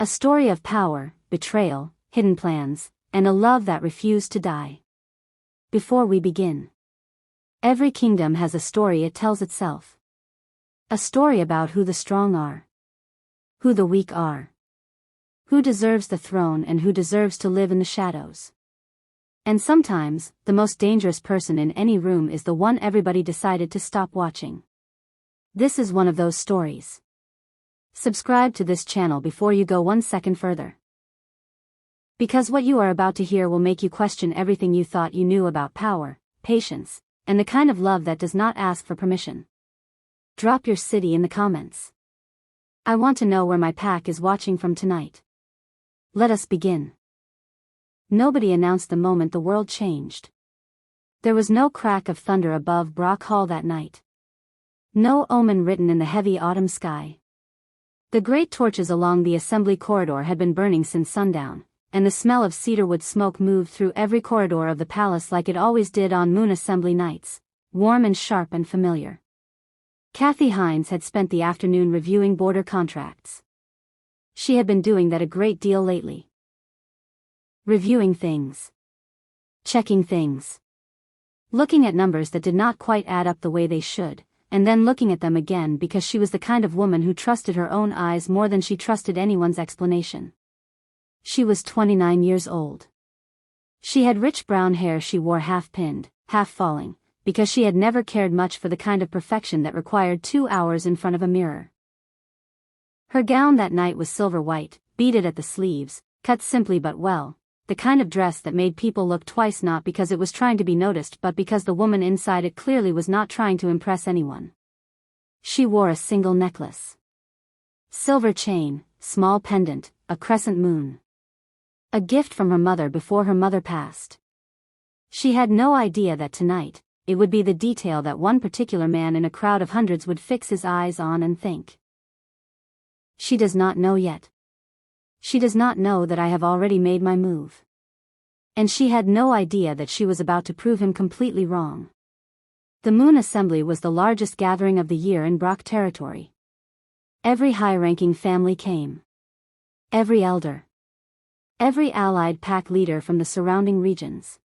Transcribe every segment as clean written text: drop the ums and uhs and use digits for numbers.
A story of power, betrayal, hidden plans, and a love that refused to die. Before we begin, every kingdom has a story it tells itself. A story about who the strong are, who the weak are, who deserves the throne and who deserves to live in the shadows. And sometimes, the most dangerous person in any room is the one everybody decided to stop watching. This is one of those stories. Subscribe to this channel before you go 1 second further. Because what you are about to hear will make you question everything you thought you knew about power, patience, and the kind of love that does not ask for permission. Drop your city in the comments. I want to know where my pack is watching from tonight. Let us begin. Nobody announced the moment the world changed. There was no crack of thunder above Brock Hall that night. No omen written in the heavy autumn sky. The great torches along the assembly corridor had been burning since sundown, and the smell of cedarwood smoke moved through every corridor of the palace like it always did on moon assembly nights, warm and sharp and familiar. Kathy Hines had spent the afternoon reviewing border contracts. She had been doing that a great deal lately. Reviewing things. Checking things. Looking at numbers that did not quite add up the way they should, and then looking at them again because she was the kind of woman who trusted her own eyes more than she trusted anyone's explanation. She was 29 years old. She had rich brown hair she wore half pinned, half falling, because she had never cared much for the kind of perfection that required 2 hours in front of a mirror. Her gown that night was silver white, beaded at the sleeves, cut simply but well, the kind of dress that made people look twice not because it was trying to be noticed but because the woman inside it clearly was not trying to impress anyone. She wore a single necklace. Silver chain, small pendant, a crescent moon. A gift from her mother before her mother passed. She had no idea that tonight, it would be the detail that one particular man in a crowd of hundreds would fix his eyes on and think. She does not know yet. She does not know that I have already made my move. And she had no idea that she was about to prove him completely wrong. The Moon Assembly was the largest gathering of the year in Brock territory. Every high-ranking family came. Every elder. Every allied pack leader from the surrounding regions.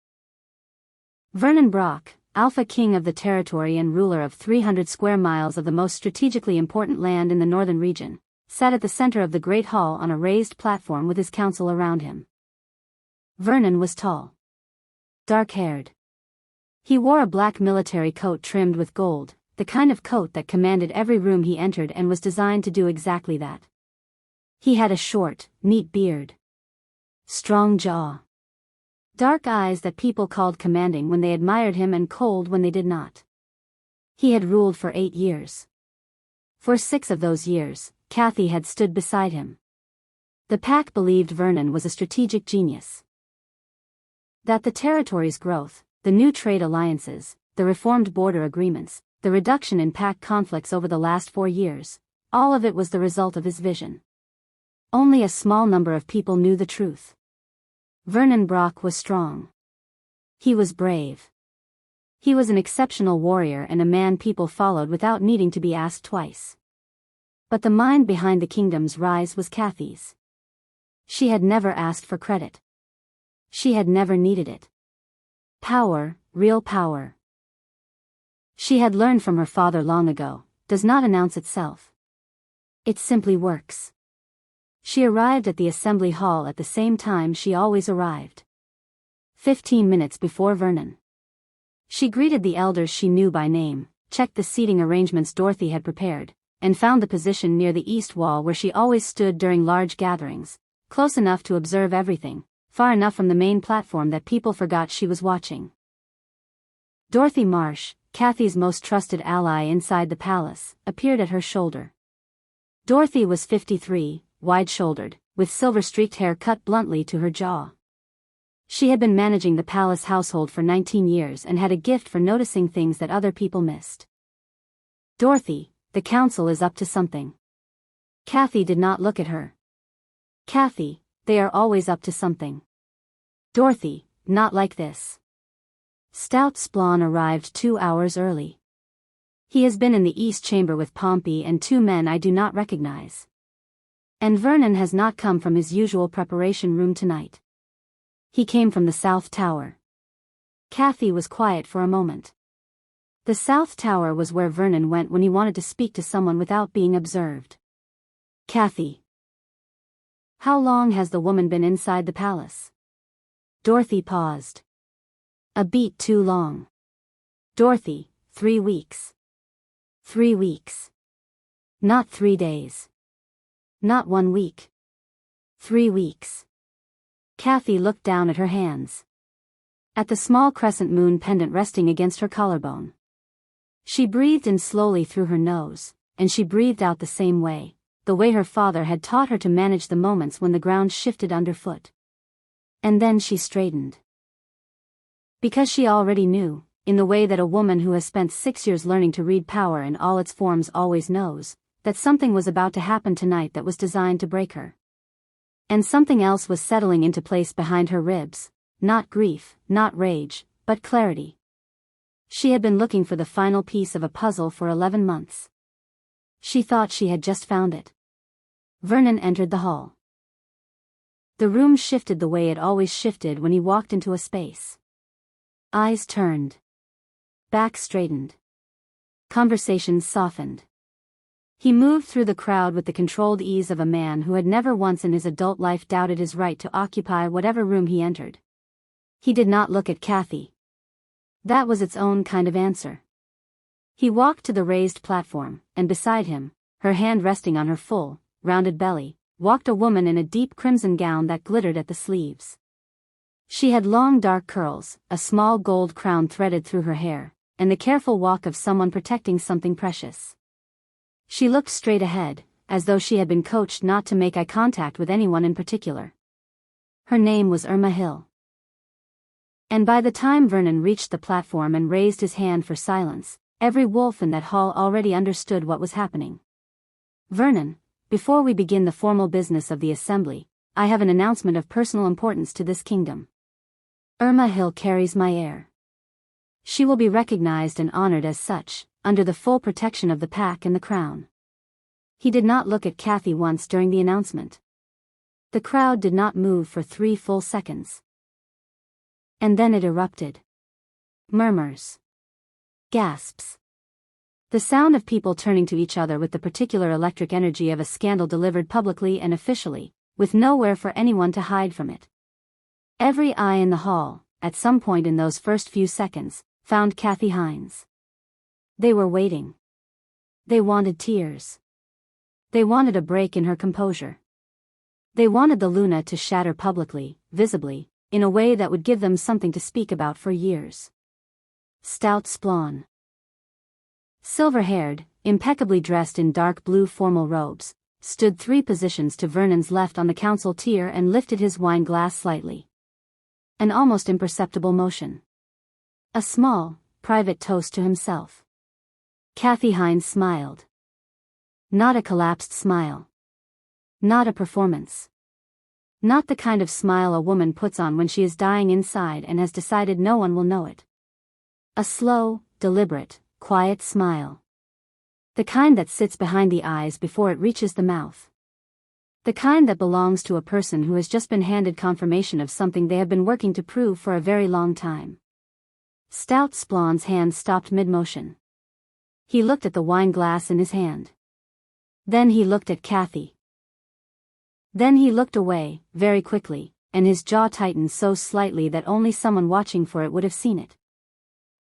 Vernon Brock, Alpha King of the territory and ruler of 300 square miles of the most strategically important land in the northern region, sat at the center of the great hall on a raised platform with his council around him. Vernon was tall. Dark-haired. He wore a black military coat trimmed with gold, the kind of coat that commanded every room he entered and was designed to do exactly that. He had a short, neat beard. Strong jaw. Dark eyes that people called commanding when they admired him and cold when they did not. He had ruled for 8 years. For 6 of those years, Kathy had stood beside him. The pack believed Vernon was a strategic genius. That the territory's growth, the new trade alliances, the reformed border agreements, the reduction in pack conflicts over the last 4 years, all of it was the result of his vision. Only a small number of people knew the truth. Vernon Brock was strong. He was brave. He was an exceptional warrior and a man people followed without needing to be asked twice. But the mind behind the kingdom's rise was Kathy's. She had never asked for credit. She had never needed it. Power, real power. She had learned from her father long ago, does not announce itself. It simply works. She arrived at the assembly hall at the same time she always arrived. 15 minutes before Vernon. She greeted the elders she knew by name, checked the seating arrangements Dorothy had prepared, and found the position near the east wall where she always stood during large gatherings, close enough to observe everything, far enough from the main platform that people forgot she was watching. Dorothy Marsh, Kathy's most trusted ally inside the palace, appeared at her shoulder. Dorothy was 53, wide-shouldered, with silver-streaked hair cut bluntly to her jaw. She had been managing the palace household for 19 years and had a gift for noticing things that other people missed. Dorothy, the council is up to something. Kathy did not look at her. Kathy, they are always up to something. Dorothy, not like this. Stout Splawn arrived 2 hours early. He has been in the East Chamber with Pompey and 2 men I do not recognize. And Vernon has not come from his usual preparation room tonight. He came from the South Tower. Kathy was quiet for a moment. The South Tower was where Vernon went when he wanted to speak to someone without being observed. Kathy. How long has the woman been inside the palace? Dorothy paused. A beat too long. Dorothy, 3 weeks. 3 weeks. Not 3 days. Not 1 week. 3 weeks. Kathy looked down at her hands. At the small crescent moon pendant resting against her collarbone. She breathed in slowly through her nose, and she breathed out the same way, the way her father had taught her to manage the moments when the ground shifted underfoot. And then she straightened. Because she already knew, in the way that a woman who has spent 6 years learning to read power in all its forms always knows, that something was about to happen tonight that was designed to break her. And something else was settling into place behind her ribs, not grief, not rage, but clarity. She had been looking for the final piece of a puzzle for 11 months. She thought she had just found it. Vernon entered the hall. The room shifted the way it always shifted when he walked into a space. Eyes turned. Back straightened. Conversations softened. He moved through the crowd with the controlled ease of a man who had never once in his adult life doubted his right to occupy whatever room he entered. He did not look at Kathy. That was its own kind of answer. He walked to the raised platform, and beside him, her hand resting on her full, rounded belly, walked a woman in a deep crimson gown that glittered at the sleeves. She had long dark curls, a small gold crown threaded through her hair, and the careful walk of someone protecting something precious. She looked straight ahead, as though she had been coached not to make eye contact with anyone in particular. Her name was Irma Hill. And by the time Vernon reached the platform and raised his hand for silence, every wolf in that hall already understood what was happening. Vernon, before we begin the formal business of the assembly, I have an announcement of personal importance to this kingdom. Irma Hill carries my heir. She will be recognized and honored as such, under the full protection of the pack and the crown. He did not look at Kathy once during the announcement. The crowd did not move for 3 full seconds. And then it erupted. Murmurs. Gasps. The sound of people turning to each other with the particular electric energy of a scandal delivered publicly and officially, with nowhere for anyone to hide from it. Every eye in the hall, at some point in those first few seconds, found Kathy Hines. They were waiting. They wanted tears. They wanted a break in her composure. They wanted the Luna to shatter publicly, visibly, in a way that would give them something to speak about for years. Stout Splawn. Silver-haired, impeccably dressed in dark blue formal robes, stood 3 positions to Vernon's left on the council tier and lifted his wine glass slightly. An almost imperceptible motion. A small, private toast to himself. Kathy Hines smiled. Not a collapsed smile. Not a performance. Not the kind of smile a woman puts on when she is dying inside and has decided no one will know it. A slow, deliberate, quiet smile. The kind that sits behind the eyes before it reaches the mouth. The kind that belongs to a person who has just been handed confirmation of something they have been working to prove for a very long time. Stout Splawn's hand stopped mid-motion. He looked at the wine glass in his hand. Then he looked at Kathy. Then he looked away, very quickly, and his jaw tightened so slightly that only someone watching for it would have seen it.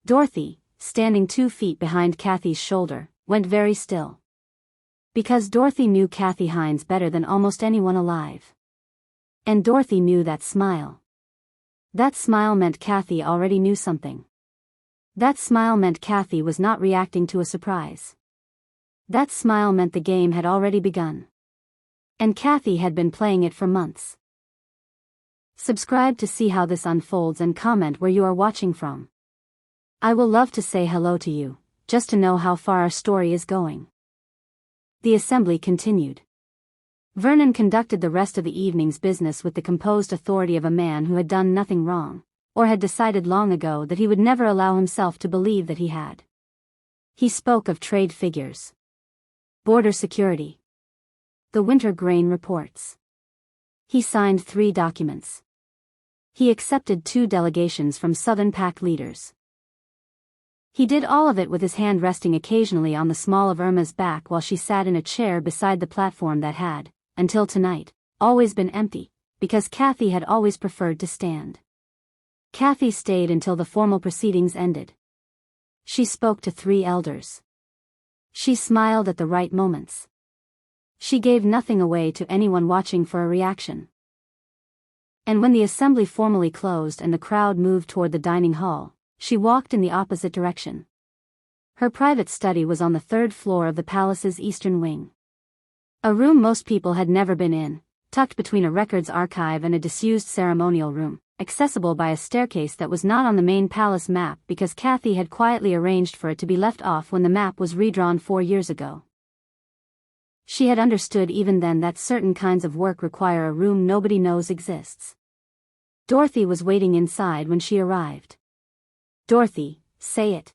Dorothy, standing 2 feet behind Kathy's shoulder, went very still. Because Dorothy knew Kathy Hines better than almost anyone alive. And Dorothy knew that smile. That smile meant Kathy already knew something. That smile meant Kathy was not reacting to a surprise. That smile meant the game had already begun. And Kathy had been playing it for months. Subscribe to see how this unfolds and comment where you are watching from. I will love to say hello to you, just to know how far our story is going. The assembly continued. Vernon conducted the rest of the evening's business with the composed authority of a man who had done nothing wrong, or had decided long ago that he would never allow himself to believe that he had. He spoke of trade figures. Border security. the winter grain reports. He signed 3 documents. He accepted 2 delegations from Southern Pact leaders. He did all of it with his hand resting occasionally on the small of Irma's back while she sat in a chair beside the platform that had, until tonight, always been empty, because Kathy had always preferred to stand. Kathy stayed until the formal proceedings ended. She spoke to 3 elders. She smiled at the right moments. She gave nothing away to anyone watching for a reaction. And when the assembly formally closed and the crowd moved toward the dining hall, she walked in the opposite direction. Her private study was on the 3rd floor of the palace's eastern wing. A room most people had never been in, tucked between a records archive and a disused ceremonial room, accessible by a staircase that was not on the main palace map because Kathy had quietly arranged for it to be left off when the map was redrawn 4 years ago. She had understood even then that certain kinds of work require a room nobody knows exists. Dorothy was waiting inside when she arrived. "Dorothy, say it."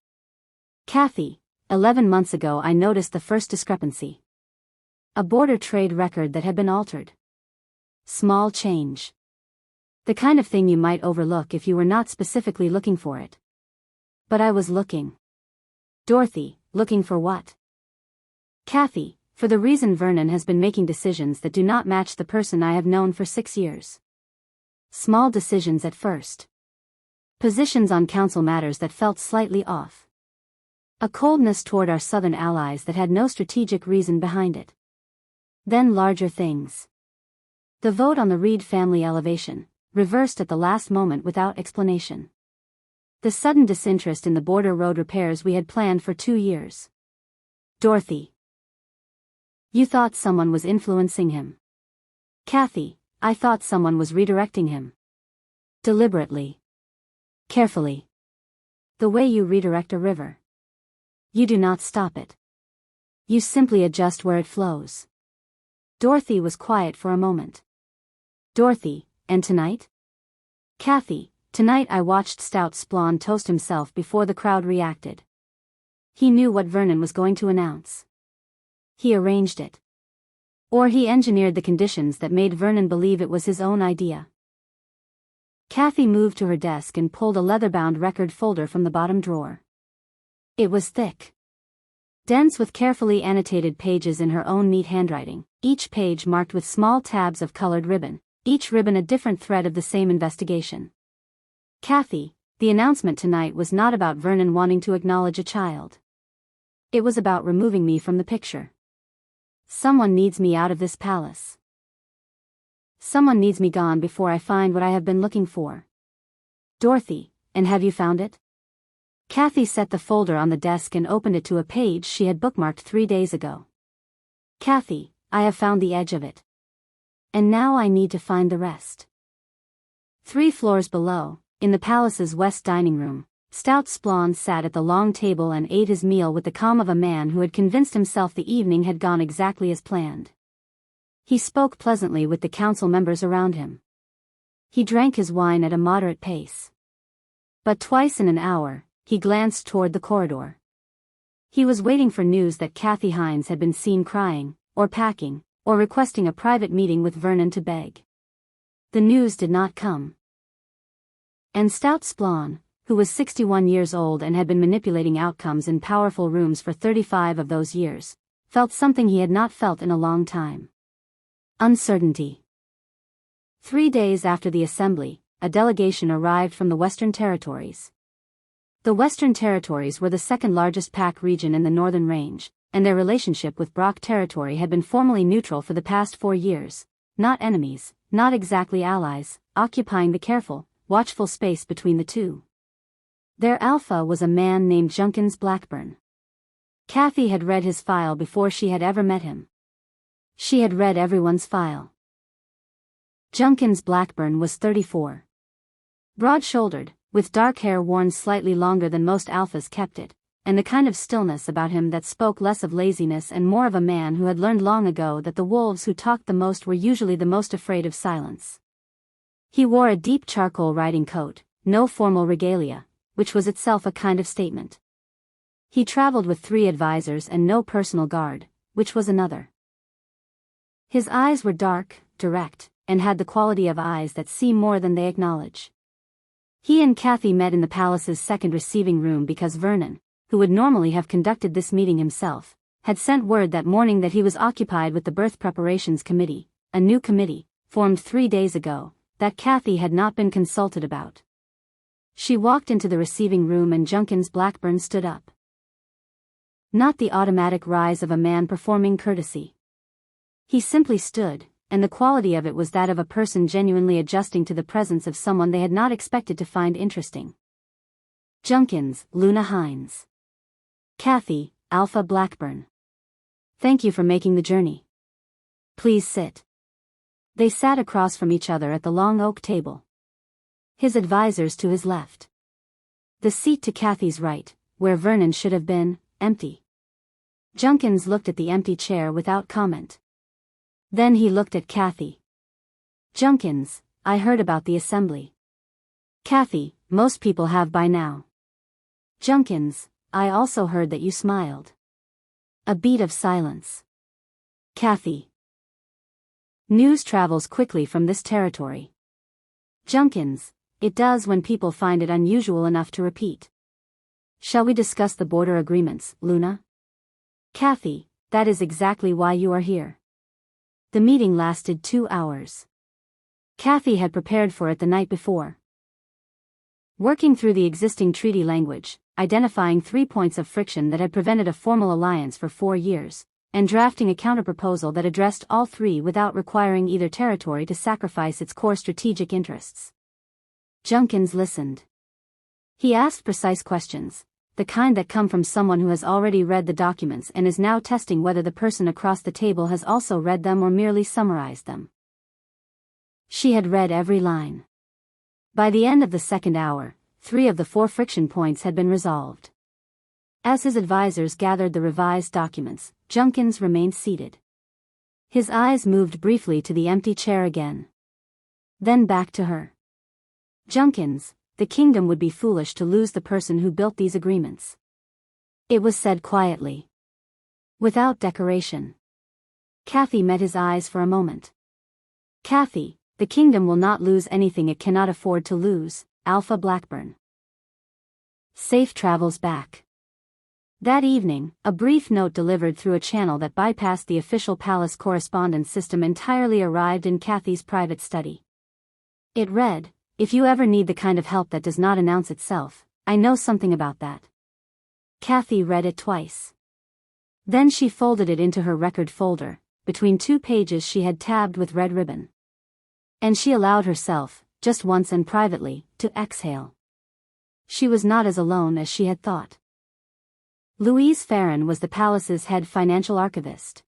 "Kathy, 11 months ago I noticed the first discrepancy. A border trade record that had been altered. Small change. The kind of thing you might overlook if you were not specifically looking for it. But I was looking." "Dorothy, looking for what?" "Kathy, for the reason Vernon has been making decisions that do not match the person I have known for 6 years. Small decisions at first. Positions on council matters that felt slightly off. A coldness toward our southern allies that had no strategic reason behind it. Then larger things. The vote on the Reed family elevation, reversed at the last moment without explanation. The sudden disinterest in the border road repairs we had planned for 2 years. Dorothy. You thought someone was influencing him. Kathy, I thought someone was redirecting him. Deliberately. Carefully. The way you redirect a river. You do not stop it. You simply adjust where it flows. Dorothy was quiet for a moment. Dorothy, and tonight? Kathy, tonight I watched Stout Splon toast himself before the crowd reacted. He knew what Vernon was going to announce. He arranged it. Or he engineered the conditions that made Vernon believe it was his own idea. Kathy moved to her desk and pulled a leather-bound record folder from the bottom drawer. It was thick. Dense with carefully annotated pages in her own neat handwriting, each page marked with small tabs of colored ribbon, each ribbon a different thread of the same investigation. Kathy, the announcement tonight was not about Vernon wanting to acknowledge a child. It was about removing me from the picture. Someone needs me out of this palace. Someone needs me gone before I find what I have been looking for. Dorothy, and have you found it? Kathy set the folder on the desk and opened it to a page she had bookmarked 3 days ago. Kathy, I have found the edge of it. And now I need to find the rest. 3 floors below, in the palace's west dining room, Stout Splon sat at the long table and ate his meal with the calm of a man who had convinced himself the evening had gone exactly as planned. He spoke pleasantly with the council members around him. He drank his wine at a moderate pace. But twice in an hour, he glanced toward the corridor. He was waiting for news that Kathy Hines had been seen crying, or packing, or requesting a private meeting with Vernon to beg. The news did not come. And Stout Splon, who was 61 years old and had been manipulating outcomes in powerful rooms for 35 of those years, felt something he had not felt in a long time. Uncertainty. 3 days after the assembly, a delegation arrived from the Western Territories. The Western Territories were the second largest pack region in the Northern Range, and their relationship with Brock Territory had been formally neutral for the past 4 years, not enemies, not exactly allies, occupying the careful, watchful space between the two. Their alpha was a man named Junkins Blackburn. Kathy had read his file before she had ever met him. She had read everyone's file. Junkins Blackburn was 34. Broad-shouldered, with dark hair worn slightly longer than most alphas kept it, and the kind of stillness about him that spoke less of laziness and more of a man who had learned long ago that the wolves who talked the most were usually the most afraid of silence. He wore a deep charcoal riding coat, no formal regalia, which was itself a kind of statement. He traveled with 3 advisors and no personal guard, which was another. His eyes were dark, direct, and had the quality of eyes that see more than they acknowledge. He and Kathy met in the palace's second receiving room because Vernon, who would normally have conducted this meeting himself, had sent word that morning that he was occupied with the Birth Preparations Committee, a new committee, formed 3 days ago, that Kathy had not been consulted about. She walked into the receiving room and Junkins Blackburn stood up. Not the automatic rise of a man performing courtesy. He simply stood, and the quality of it was that of a person genuinely adjusting to the presence of someone they had not expected to find interesting. Junkins, Luna Hines. Kathy, Alpha Blackburn. Thank you for making the journey. Please sit. They sat across from each other at the long oak table. His advisors to his left. The seat to Kathy's right, where Vernon should have been, empty. Junkins looked at the empty chair without comment. Then he looked at Kathy. Junkins, I heard about the assembly. Kathy, most people have by now. Junkins, I also heard that you smiled. A beat of silence. Kathy. News travels quickly from this territory. Junkins, it does when people find it unusual enough to repeat. Shall we discuss the border agreements, Luna? Kathy, that is exactly why you are here. The meeting lasted 2 hours. Kathy had prepared for it the night before. Working through the existing treaty language, identifying 3 points of friction that had prevented a formal alliance for 4 years, and drafting a counterproposal that addressed all 3 without requiring either territory to sacrifice its core strategic interests. Junkins listened. He asked precise questions, the kind that come from someone who has already read the documents and is now testing whether the person across the table has also read them or merely summarized them. She had read every line. By the end of the second hour, 3 of the 4 friction points had been resolved. As his advisors gathered the revised documents, Junkins remained seated. His eyes moved briefly to the empty chair again. Then back to her. Junkins, the kingdom would be foolish to lose the person who built these agreements. It was said quietly. Without decoration. Kathy met his eyes for a moment. Kathy, the kingdom will not lose anything it cannot afford to lose, Alpha Blackburn. Safe travels back. That evening, a brief note delivered through a channel that bypassed the official palace correspondence system entirely arrived in Kathy's private study. It read, "If you ever need the kind of help that does not announce itself, I know something about that." Kathy read it twice. Then she folded it into her record folder, between 2 pages she had tabbed with red ribbon. And she allowed herself, just once and privately, to exhale. She was not as alone as she had thought. Louise Farron was the palace's head financial archivist.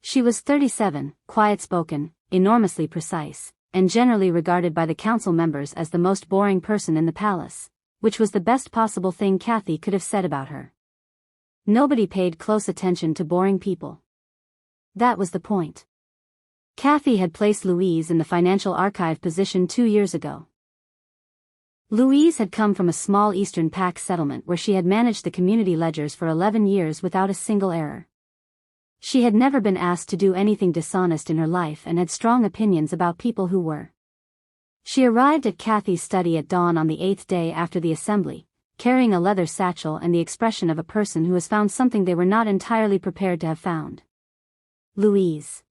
She was 37, quiet-spoken, enormously precise, and generally regarded by the council members as the most boring person in the palace, which was the best possible thing Kathy could have said about her. Nobody paid close attention to boring people. That was the point. Kathy had placed Louise in the financial archive position 2 years ago. Louise had come from a small Eastern Pac settlement where she had managed the community ledgers for 11 years without a single error. She had never been asked to do anything dishonest in her life and had strong opinions about people who were. She arrived at Kathy's study at dawn on the 8th day after the assembly, carrying a leather satchel and the expression of a person who has found something they were not entirely prepared to have found. Louise.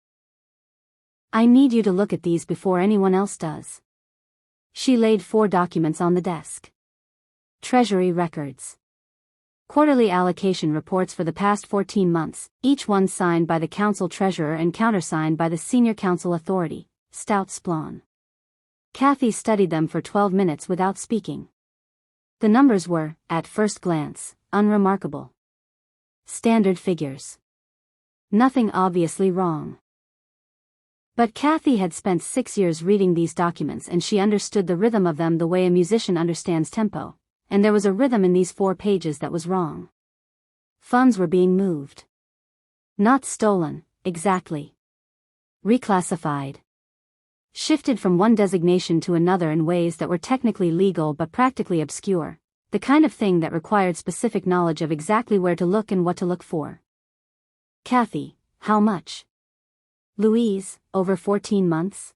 I need you to look at these before anyone else does. She laid 4 documents on the desk. Treasury records. Quarterly allocation reports for the past 14 months, each one signed by the council treasurer and countersigned by the senior council authority, Stout Splawn. Kathy studied them for 12 minutes without speaking. The numbers were, at first glance, unremarkable. Standard figures. Nothing obviously wrong. But Kathy had spent 6 years reading these documents and she understood the rhythm of them the way a musician understands tempo, and there was a rhythm in these 4 pages that was wrong. Funds were being moved. Not stolen, exactly. Reclassified. Shifted from one designation to another in ways that were technically legal but practically obscure, the kind of thing that required specific knowledge of exactly where to look and what to look for. Kathy, how much? Louise, over 14 months.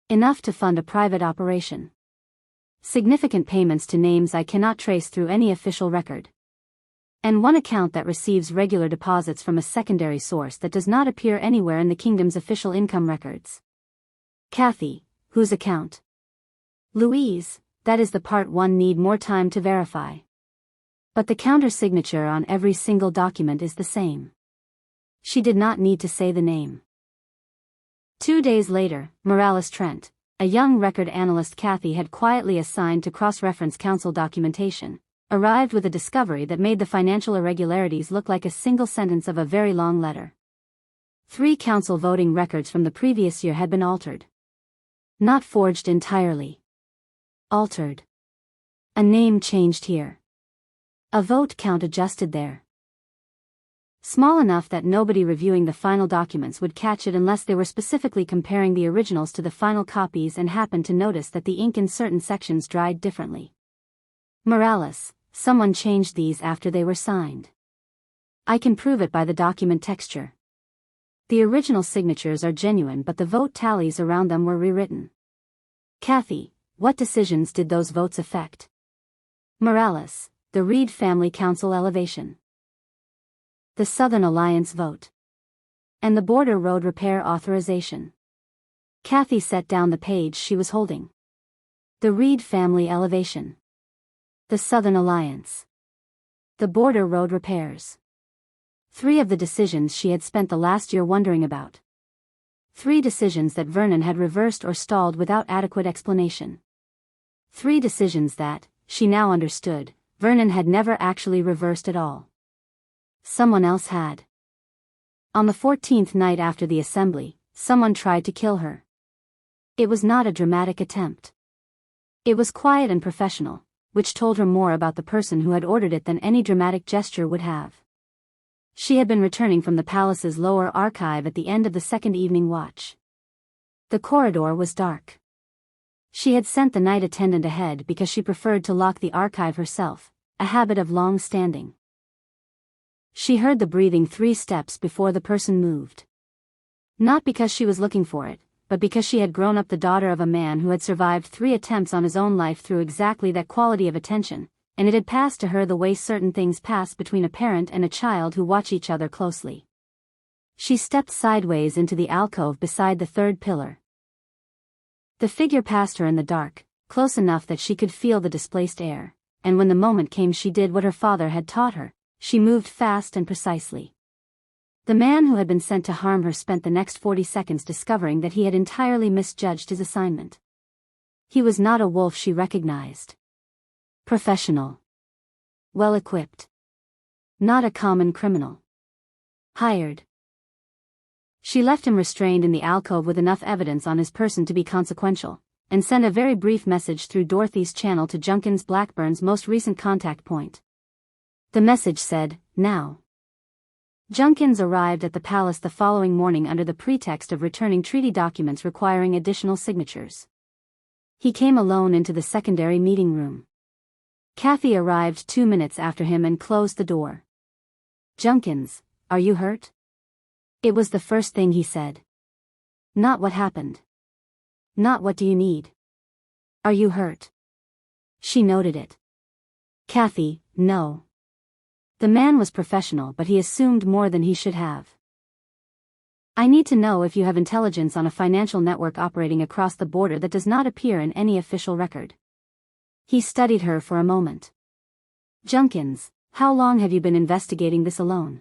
Enough to fund a private operation. Significant payments to names I cannot trace through any official record. And one account that receives regular deposits from a secondary source that does not appear anywhere in the kingdom's official income records. Kathy, whose account? Louise, that is the part one need more time to verify. But the counter-signature on every single document is the same. She did not need to say the name. 2 days later, Morales Trent, a young record analyst Kathy had quietly assigned to cross-reference council documentation, arrived with a discovery that made the financial irregularities look like a single sentence of a very long letter. 3 council voting records from the previous year had been altered. Not forged entirely. Altered. A name changed here. A vote count adjusted there. Small enough that nobody reviewing the final documents would catch it unless they were specifically comparing the originals to the final copies and happened to notice that the ink in certain sections dried differently. Morales, someone changed these after they were signed. I can prove it by the document texture. The original signatures are genuine, but the vote tallies around them were rewritten. Kathy, what decisions did those votes affect? Morales, the Reed Family Council elevation. The Southern Alliance vote. And the border road repair authorization. Kathy set down the page she was holding. The Reed family elevation. The Southern Alliance. The border road repairs. 3 of the decisions she had spent the last year wondering about. 3 decisions that Vernon had reversed or stalled without adequate explanation. 3 decisions that, she now understood, Vernon had never actually reversed at all. Someone else had. On the 14th night after the assembly, someone tried to kill her. It was not a dramatic attempt. It was quiet and professional, which told her more about the person who had ordered it than any dramatic gesture would have. She had been returning from the palace's lower archive at the end of the second evening watch. The corridor was dark. She had sent the night attendant ahead because she preferred to lock the archive herself, a habit of long standing. She heard the breathing 3 steps before the person moved. Not because she was looking for it, but because she had grown up the daughter of a man who had survived 3 attempts on his own life through exactly that quality of attention, and it had passed to her the way certain things pass between a parent and a child who watch each other closely. She stepped sideways into the alcove beside the 3rd pillar. The figure passed her in the dark, close enough that she could feel the displaced air, and when the moment came she did what her father had taught her. She moved fast and precisely. The man who had been sent to harm her spent the next 40 seconds discovering that he had entirely misjudged his assignment. He was not a wolf she recognized. Professional. Well-equipped. Not a common criminal. Hired. She left him restrained in the alcove with enough evidence on his person to be consequential, and sent a very brief message through Dorothy's channel to Junkins Blackburn's most recent contact point. The message said, "Now." Junkins arrived at the palace the following morning under the pretext of returning treaty documents requiring additional signatures. He came alone into the secondary meeting room. Kathy arrived 2 minutes after him and closed the door. "Junkins, are you hurt?" It was the first thing he said. Not what happened. Not what do you need. Are you hurt? She noted it. Kathy, no. The man was professional, but he assumed more than he should have. I need to know if you have intelligence on a financial network operating across the border that does not appear in any official record. He studied her for a moment. Junkins, how long have you been investigating this alone?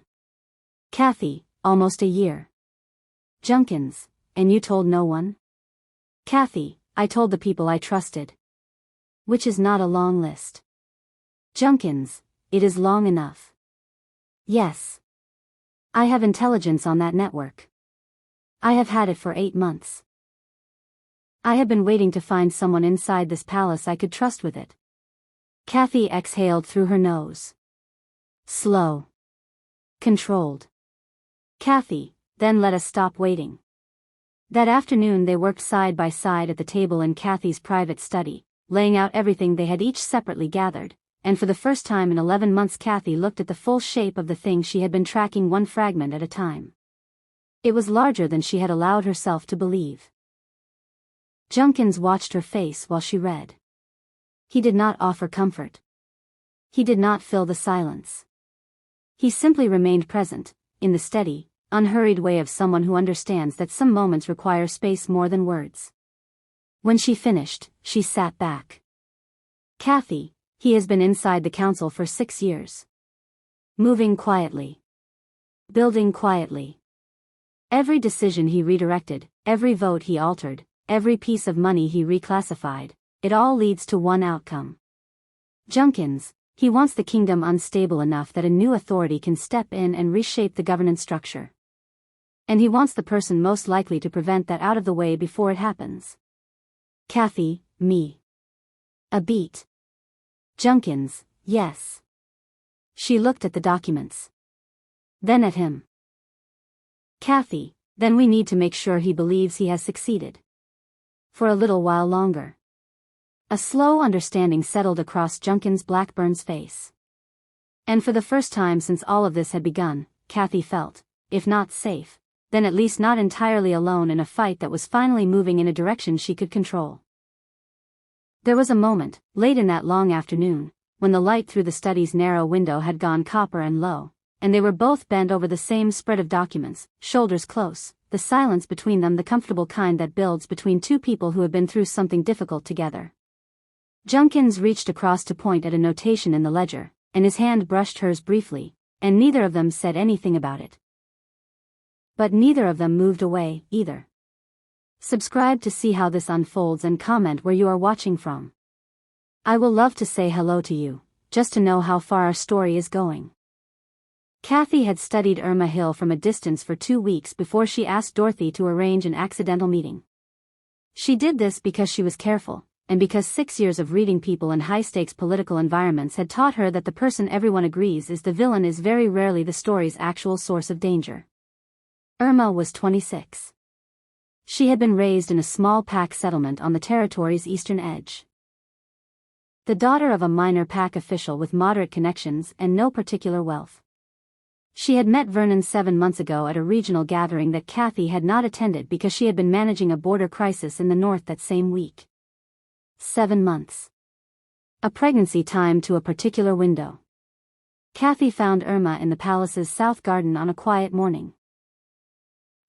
Kathy, almost a year. Junkins, and you told no one? Kathy, I told the people I trusted. Which is not a long list. Junkins, it is long enough. Yes. I have intelligence on that network. I have had it for 8 months. I have been waiting to find someone inside this palace I could trust with it. Kathy exhaled through her nose. Slow. Controlled. Kathy, then let us stop waiting. That afternoon they worked side by side at the table in Kathy's private study, laying out everything they had each separately gathered, and for the first time in 11 months Kathy looked at the full shape of the thing she had been tracking one fragment at a time. It was larger than she had allowed herself to believe. Junkins watched her face while she read. He did not offer comfort. He did not fill the silence. He simply remained present, in the steady, unhurried way of someone who understands that some moments require space more than words. When she finished, she sat back. Kathy, he has been inside the council for 6 years. Moving quietly. Building quietly. Every decision he redirected, every vote he altered, every piece of money he reclassified, it all leads to one outcome. Junkins, he wants the kingdom unstable enough that a new authority can step in and reshape the governance structure. And he wants the person most likely to prevent that out of the way before it happens. Kathy, me. A beat. Junkins, yes. She looked at the documents. Then at him. Kathy, then we need to make sure he believes he has succeeded. For a little while longer. A slow understanding settled across Junkins Blackburn's face. And for the first time since all of this had begun, Kathy felt, if not safe, then at least not entirely alone in a fight that was finally moving in a direction she could control. There was a moment, late in that long afternoon, when the light through the study's narrow window had gone copper and low, and they were both bent over the same spread of documents, shoulders close, the silence between them the comfortable kind that builds between two people who have been through something difficult together. Junkins reached across to point at a notation in the ledger, and his hand brushed hers briefly, and neither of them said anything about it. But neither of them moved away, either. Subscribe to see how this unfolds and comment where you are watching from. I will love to say hello to you, just to know how far our story is going. Kathy had studied Irma Hill from a distance for 2 weeks before she asked Dorothy to arrange an accidental meeting. She did this because she was careful, and because 6 years of reading people in high-stakes political environments had taught her that the person everyone agrees is the villain is very rarely the story's actual source of danger. Irma was 26. She had been raised in a small Pack settlement on the territory's eastern edge. The daughter of a minor Pack official with moderate connections and no particular wealth. She had met Vernon 7 months ago at a regional gathering that Kathy had not attended because she had been managing a border crisis in the north that same week. 7 months. A pregnancy timed to a particular window. Kathy found Irma in the palace's south garden on a quiet morning.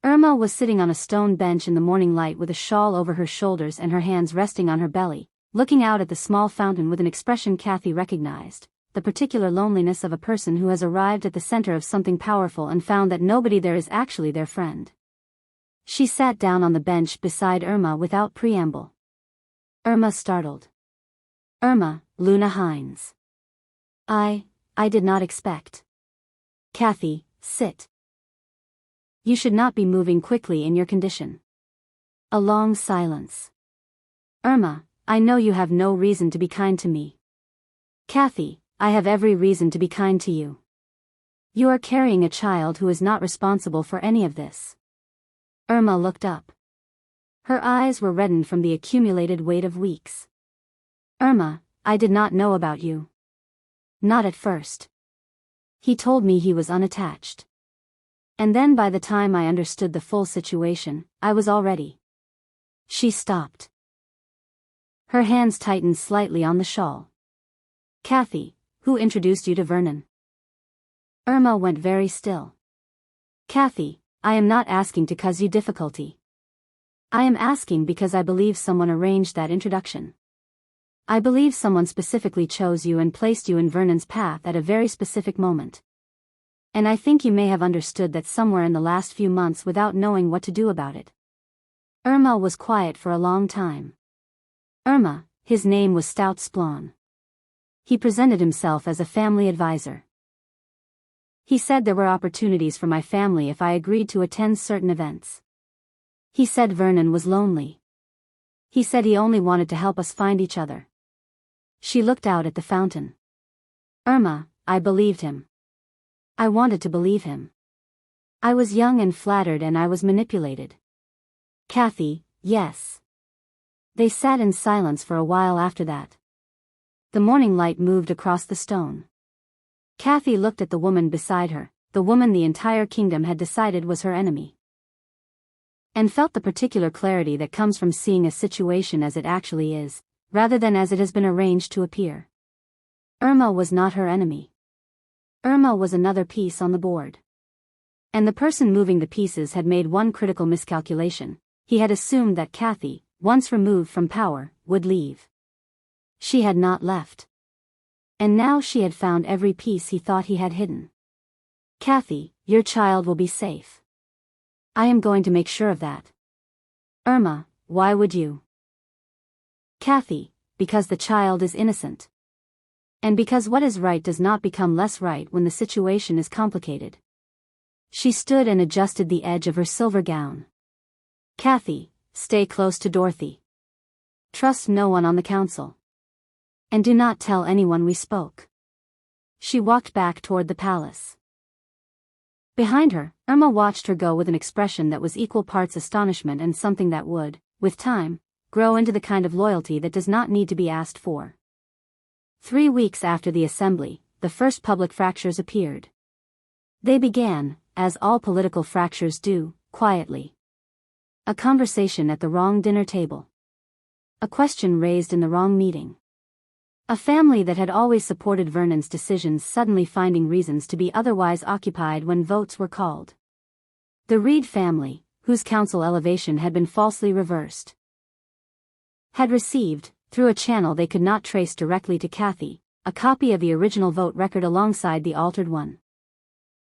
Irma was sitting on a stone bench in the morning light with a shawl over her shoulders and her hands resting on her belly, looking out at the small fountain with an expression Kathy recognized, the particular loneliness of a person who has arrived at the center of something powerful and found that nobody there is actually their friend. She sat down on the bench beside Irma without preamble. Irma startled. Irma, Luna Hines. I did not expect. Kathy, sit. You should not be moving quickly in your condition. A long silence. Irma, I know you have no reason to be kind to me. Kathy, I have every reason to be kind to you. You are carrying a child who is not responsible for any of this. Irma looked up. Her eyes were reddened from the accumulated weight of weeks. Irma, I did not know about you. Not at first. He told me he was unattached. And then by the time I understood the full situation, I was already. She stopped. Her hands tightened slightly on the shawl. Kathy, who introduced you to Vernon? Irma went very still. Kathy, I am not asking to cause you difficulty. I am asking because I believe someone arranged that introduction. I believe someone specifically chose you and placed you in Vernon's path at a very specific moment. And I think you may have understood that somewhere in the last few months without knowing what to do about it. Irma was quiet for a long time. Irma, his name was Stout Splon. He presented himself as a family advisor. He said there were opportunities for my family if I agreed to attend certain events. He said Vernon was lonely. He said he only wanted to help us find each other. She looked out at the fountain. Irma, I believed him. I wanted to believe him. I was young and flattered and I was manipulated. Kathy, yes. They sat in silence for a while after that. The morning light moved across the stone. Kathy looked at the woman beside her, the woman the entire kingdom had decided was her enemy. and felt the particular clarity that comes from seeing a situation as it actually is, rather than as it has been arranged to appear. Irma was not her enemy. Irma was another piece on the board. And the person moving the pieces had made one critical miscalculation. He had assumed that Kathy, once removed from power, would leave. She had not left. And now she had found every piece he thought he had hidden. Kathy, your child will be safe. I am going to make sure of that. Irma, why would you? Kathy, because the child is innocent. And because what is right does not become less right when the situation is complicated. She stood and adjusted the edge of her silver gown. Kathy, stay close to Dorothy. Trust no one on the council. And do not tell anyone we spoke. She walked back toward the palace. Behind her, Irma watched her go with an expression that was equal parts astonishment and something that would, with time, grow into the kind of loyalty that does not need to be asked for. 3 weeks after the assembly, the first public fractures appeared. They began, as all political fractures do, quietly. A conversation at the wrong dinner table. A question raised in the wrong meeting. A family that had always supported Vernon's decisions suddenly finding reasons to be otherwise occupied when votes were called. The Reed family, whose council elevation had been falsely reversed, had received, through a channel they could not trace directly to Kathy, a copy of the original vote record alongside the altered one.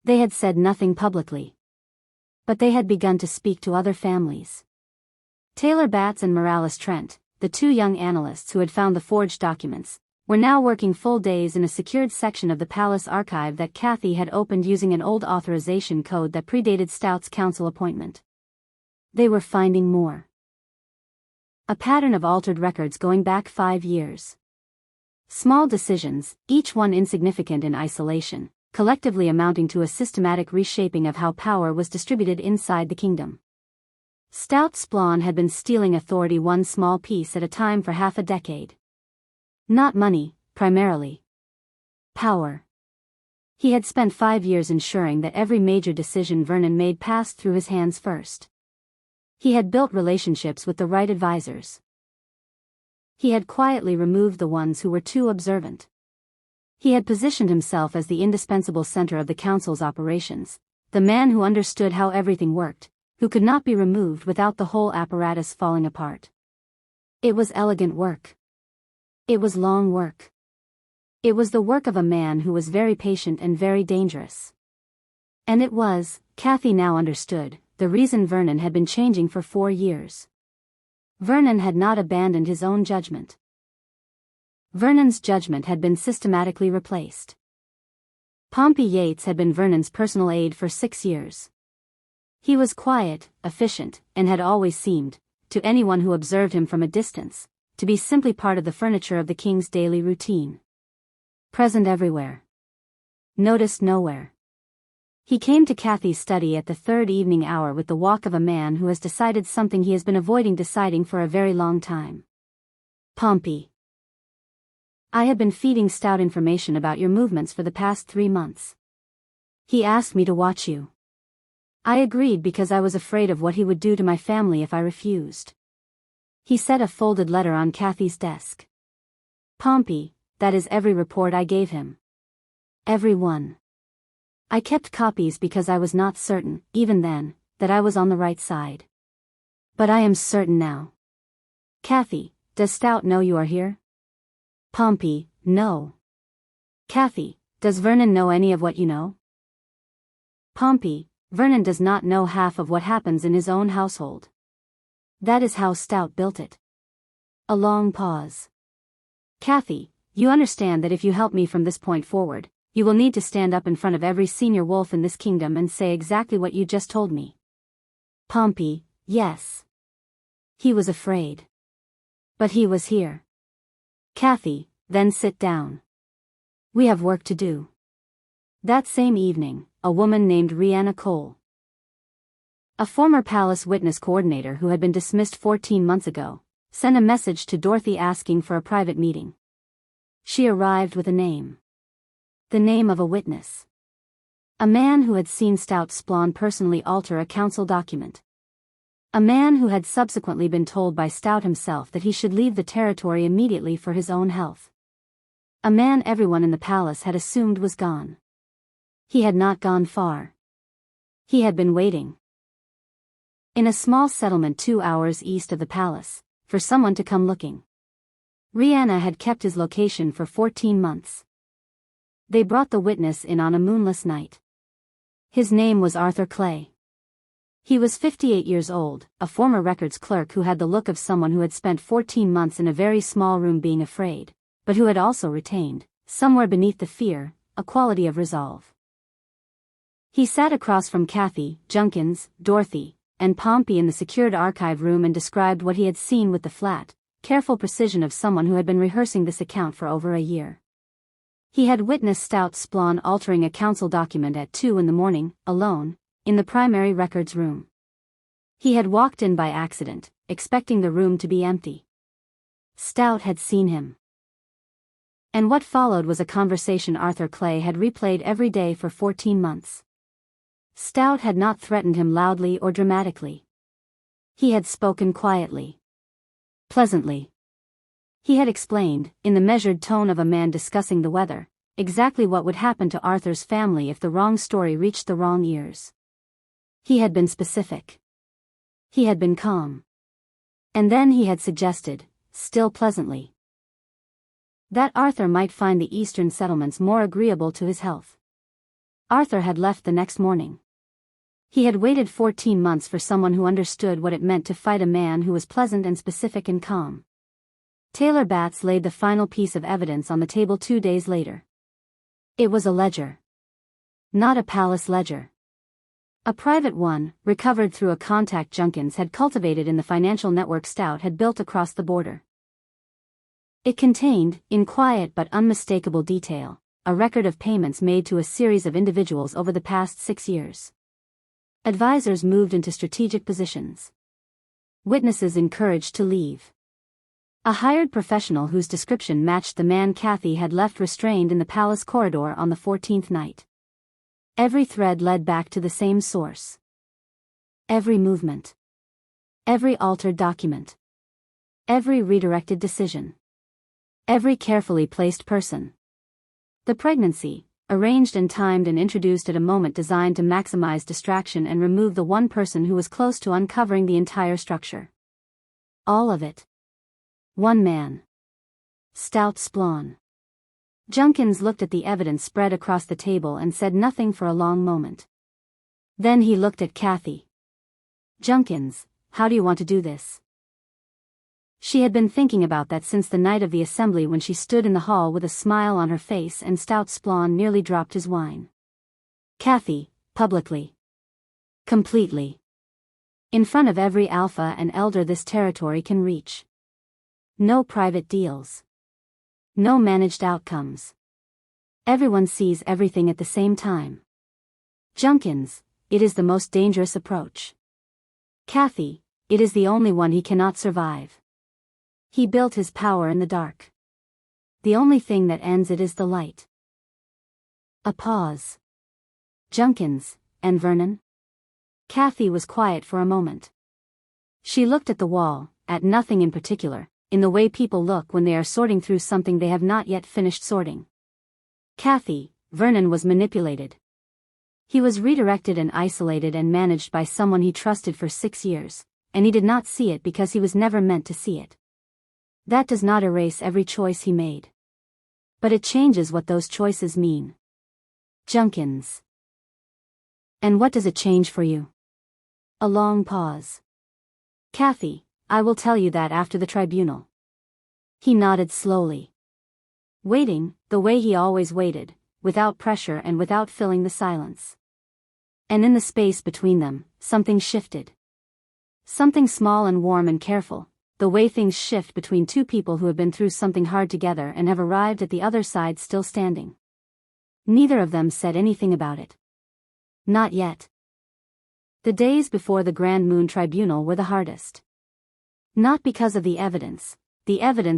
They had said nothing publicly. But they had begun to speak to other families. Taylor Batts and Morales Trent, the 2 young analysts who had found the forged documents, were now working full days in a secured section of the palace archive that Kathy had opened using an old authorization code that predated Stout's council appointment. They were finding more. A pattern of altered records going back 5 years. Small decisions, each one insignificant in isolation, collectively amounting to a systematic reshaping of how power was distributed inside the kingdom. Stout Splawn had been stealing authority one small piece at a time for half a decade. Not money, primarily. Power. He had spent 5 years ensuring that every major decision Vernon made passed through his hands first. He had built relationships with the right advisors. He had quietly removed the ones who were too observant. He had positioned himself as the indispensable center of the council's operations, the man who understood how everything worked, who could not be removed without the whole apparatus falling apart. It was elegant work. It was long work. It was the work of a man who was very patient and very dangerous. And it was, Kathy now understood, the reason Vernon had been changing for 4 years. Vernon had not abandoned his own judgment. Vernon's judgment had been systematically replaced. Pompey Yates had been Vernon's personal aide for 6 years. He was quiet, efficient, and had always seemed, to anyone who observed him from a distance, to be simply part of the furniture of the king's daily routine. Present everywhere. Noticed nowhere. He came to Kathy's study at the 3rd evening hour with the walk of a man who has decided something he has been avoiding deciding for a very long time. Pompey. I have been feeding Stout information about your movements for the past 3 months. He asked me to watch you. I agreed because I was afraid of what he would do to my family if I refused. He set a folded letter on Kathy's desk. Pompey, that is every report I gave him. Every one. I kept copies because I was not certain, even then, that I was on the right side. But I am certain now. Kathy, does Stout know you are here? Pompey, no. Kathy, does Vernon know any of what you know? Pompey, Vernon does not know half of what happens in his own household. That is how Stout built it. A long pause. Kathy, you understand that if you help me from this point forward, you will need to stand up in front of every senior wolf in this kingdom and say exactly what you just told me. Pompey, yes. He was afraid. But he was here. Kathy, then sit down. We have work to do. That same evening, a woman named Rhianna Cole, a former palace witness coordinator who had been dismissed 14 months ago, sent a message to Dorothy asking for a private meeting. She arrived with a name. The name of a witness. A man who had seen Stout Splawn personally alter a council document. A man who had subsequently been told by Stout himself that he should leave the territory immediately for his own health. A man everyone in the palace had assumed was gone. He had not gone far. He had been waiting in a small settlement 2 hours east of the palace, for someone to come looking. Rihanna had kept his location for 14 months. They brought the witness in on a moonless night. His name was Arthur Clay. He was 58 years old, a former records clerk who had the look of someone who had spent 14 months in a very small room being afraid, but who had also retained, somewhere beneath the fear, a quality of resolve. He sat across from Kathy, Junkins, Dorothy, and Pompey in the secured archive room and described what he had seen with the flat, careful precision of someone who had been rehearsing this account for over a year. He had witnessed Stout Splon altering a council document at 2 a.m, alone, in the primary records room. He had walked in by accident, expecting the room to be empty. Stout had seen him. And what followed was a conversation Arthur Clay had replayed every day for 14 months. Stout had not threatened him loudly or dramatically. He had spoken quietly. Pleasantly. He had explained, in the measured tone of a man discussing the weather, exactly what would happen to Arthur's family if the wrong story reached the wrong ears. He had been specific. He had been calm. And then he had suggested, still pleasantly, that Arthur might find the eastern settlements more agreeable to his health. Arthur had left the next morning. He had waited 14 months for someone who understood what it meant to fight a man who was pleasant and specific and calm. Taylor Batts laid the final piece of evidence on the table 2 days later. It was a ledger. Not a palace ledger. A private one, recovered through a contact Junkins had cultivated in the financial network Stout had built across the border. It contained, in quiet but unmistakable detail, a record of payments made to a series of individuals over the past 6 years. Advisors moved into strategic positions. Witnesses encouraged to leave. A hired professional whose description matched the man Kathy had left restrained in the palace corridor on the 14th night. Every thread led back to the same source. Every movement. Every altered document. Every redirected decision. Every carefully placed person. The pregnancy, arranged and timed and introduced at a moment designed to maximize distraction and remove the one person who was close to uncovering the entire structure. All of it. One man. Stout Splon. Junkins looked at the evidence spread across the table and said nothing for a long moment. Then he looked at Kathy. Junkins, how do you want to do this? She had been thinking about that since the night of the assembly when she stood in the hall with a smile on her face and Stout Splon nearly dropped his wine. Kathy, publicly. Completely. In front of every alpha and elder this territory can reach. No private deals. No managed outcomes. Everyone sees everything at the same time. Junkins, it is the most dangerous approach. Kathy, it is the only one he cannot survive. He built his power in the dark. The only thing that ends it is the light. A pause. Junkins, and Vernon? Kathy was quiet for a moment. She looked at the wall, at nothing in particular, in the way people look when they are sorting through something they have not yet finished sorting. Kathy, Vernon was manipulated. He was redirected and isolated and managed by someone he trusted for 6 years, and he did not see it because he was never meant to see it. That does not erase every choice he made. But it changes what those choices mean. Junkins. And what does it change for you? A long pause. Kathy, I will tell you that after the tribunal. He nodded slowly. Waiting, the way he always waited, without pressure and without filling the silence. And in the space between them, something shifted. Something small and warm and careful, the way things shift between two people who have been through something hard together and have arrived at the other side still standing. Neither of them said anything about it. Not yet. The days before the Grand Moon Tribunal were the hardest. Not because of the evidence